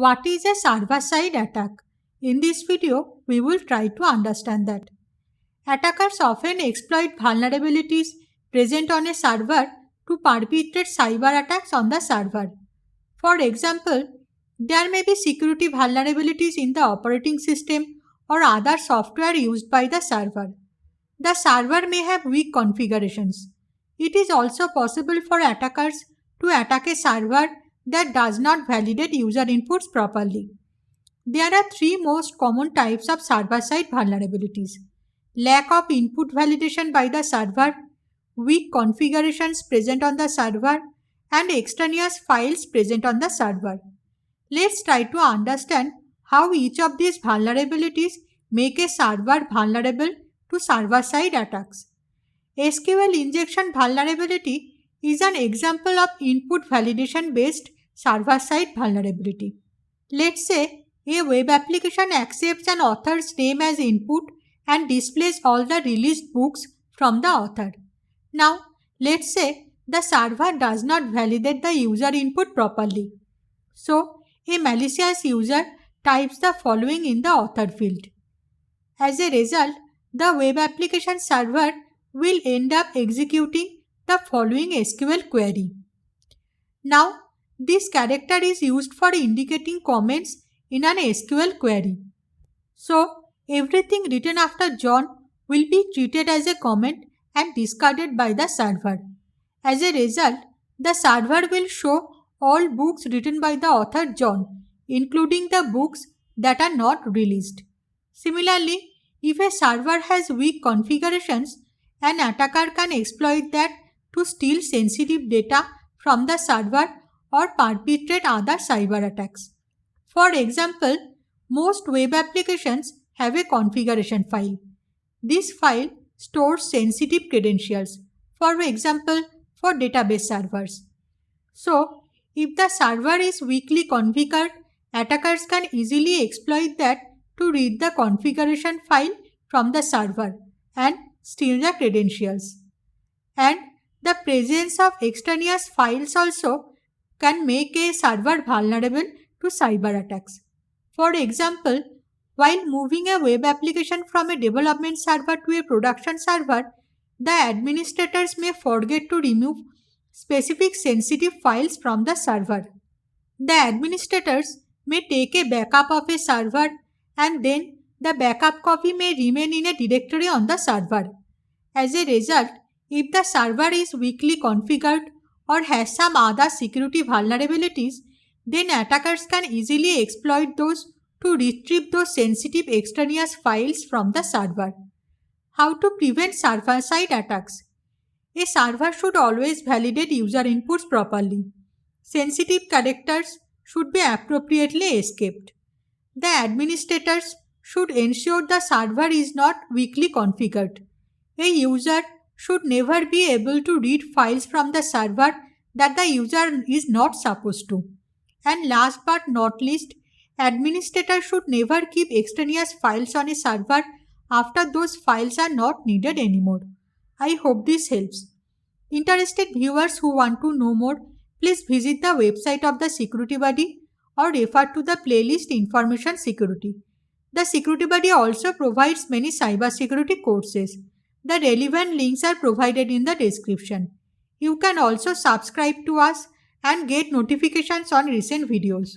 What is a server-side attack? In this video, we will try to understand that. Attackers often exploit vulnerabilities present on a server to perpetrate cyber attacks on the server. For example, there may be security vulnerabilities in the operating system or other software used by the server. The server may have weak configurations. It is also possible for attackers to attack a server that does not validate user inputs properly. There are three most common types of server-side vulnerabilities: lack of input validation by the server, weak configurations present on the server, and extraneous files present on the server. Let's try to understand how each of these vulnerabilities make a server vulnerable to server-side attacks. SQL Injection Vulnerability is an example of input validation based server-side vulnerability. Let's say a web application accepts an author's name as input and displays all the released books from the author. Now, let's say the server does not validate the user input properly. So, a malicious user types the following in the author field. As a result, the web application server will end up executing the following SQL query. Now, this character is used for indicating comments in an SQL query. So, everything written after John will be treated as a comment and discarded by the server. As a result, the server will show all books written by the author John, including the books that are not released. Similarly, if a server has weak configurations, an attacker can exploit that to steal sensitive data from the server or perpetrate other cyber attacks. For example, most web applications have a configuration file. This file stores sensitive credentials, for example, for database servers. So, if the server is weakly configured, attackers can easily exploit that to read the configuration file from the server and steal the credentials. And the presence of extraneous files also can make a server vulnerable to cyber attacks. For example, while moving a web application from a development server to a production server, the administrators may forget to remove specific sensitive files from the server. The administrators may take a backup of a server and then the backup copy may remain in a directory on the server. As a result, if the server is weakly configured or has some other security vulnerabilities, then attackers can easily exploit those to retrieve those sensitive extraneous files from the server. How to prevent server-side attacks? A server should always validate user inputs properly. Sensitive characters should be appropriately escaped. The administrators should ensure the server is not weakly configured. A user should never be able to read files from the server that the user is not supposed to. And last but not least, administrators should never keep extraneous files on a server after those files are not needed anymore. I hope this helps. Interested viewers who want to know more, please visit the website of the Security Buddy or refer to the playlist Information Security. The Security Buddy also provides many cybersecurity courses. The relevant links are provided in the description. You can also subscribe to us and get notifications on recent videos.